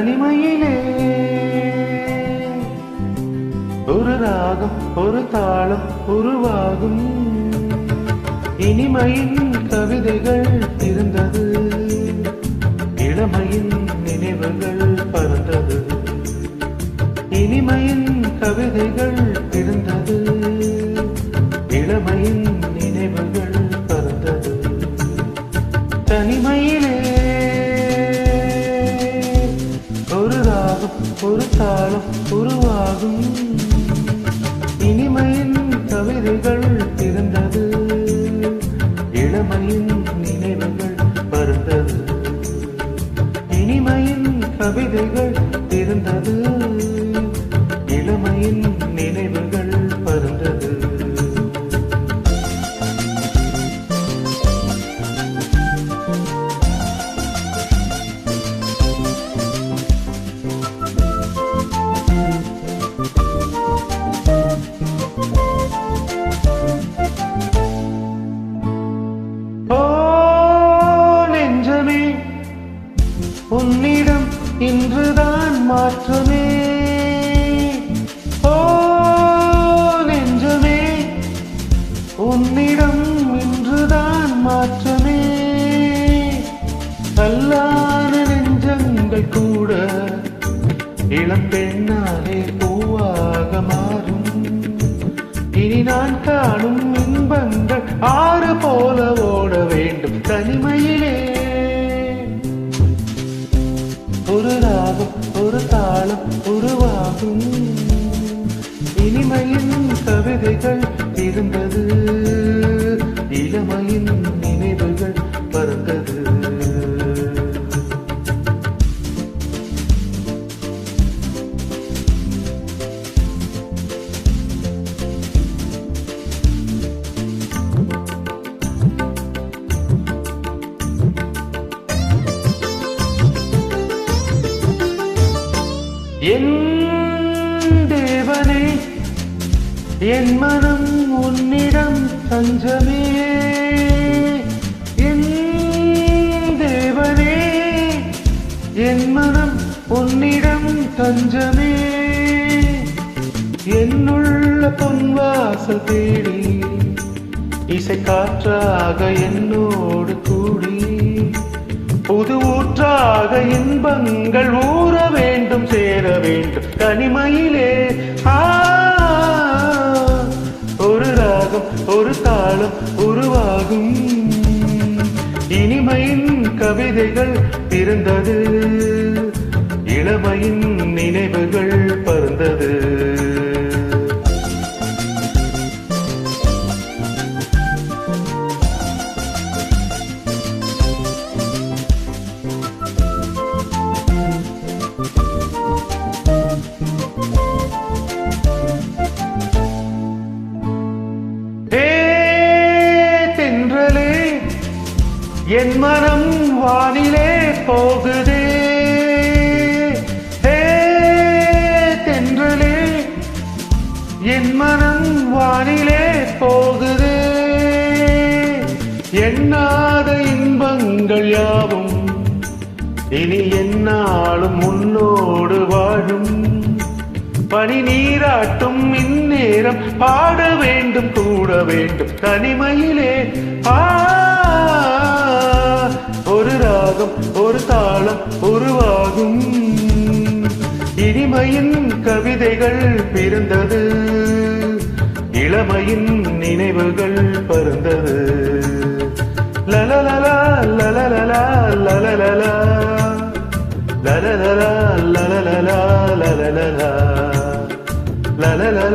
தனிமையிலே ஒரு ராகம் ஒரு தாளம் உருவாகும். இனிமையின் கவிதைகள் இருந்தது, இளமையின் நினைவுகள் பறந்தது. இனிமையின் கவிதைகள் இருந்தது, இளமையின் நினைவுகள் பறந்தது. தனிமையிலே ஒரு ராகம் ஒரு தாளம் உருவாகும். இனிமையின் கவிதைகள் இருந்தது, இளமையின் நினைவுகள் பறந்தது. இனிமையின் கவிதைகள் இருந்தது, இளமையின் நினைவுகள் பறந்தது. உன்னிடம் இன்றுதான் மாற்றமே. ஓ நெஞ்சமே, உன்னிடம் இன்றுதான் மாற்றமே. கல்லான நெஞ்சங்கள் கூட இளம் பெண்ணாலே பூவாக மாறும். இனி நான் காணும் இன்பங்கள் ஆறு போல ஓட வேண்டும். தனிமையிலே ஒரு ராகம் ஒரு தாளம் உருவாகும். இனிமையின் கவிதைகள் இருந்தது, இளமையின் நினைவுகள் பறந்தது. என் தேவனே, என் மனம் உன்னிடம் தஞ்சமே. என் தேவனே, என் மனம் உன்னிடம் தஞ்சமே. என்னுள்ள பொன்வாசல் தேடி இசை காற்றாக என்னோடு கூடி புது ஊற்றாக இன்பங்கள் ஊற வேண்டும் சேர வேண்டும். தனிமையிலே ஒரு ராகம் ஒரு தாளம் உருவாகும். இனிமையின் கவிதைகள் பிறந்தது, இளமையின் நினைவுகள் பறந்தது. என் மனம் வானிலே போகுதே. தென்றலே, என் மனம் வானிலே போகுதே. எண்ணாத இன்பங்கள் யாவும் இனி என்னாலும் முன்னோடு வாழும். பனி நீராட்டும் இந்நேரம் பாட வேண்டும் கூட வேண்டும். தனிமையிலே ஒரு ராகம் ஒரு தாளம் உருவாகும். இனிமையின் கவிதைகள் பிறந்தது, இளமையின் நினைவுகள் பறந்தது. லலலலா லலலலா லலலலா லலலலா லலலலா லலலலா லலலலா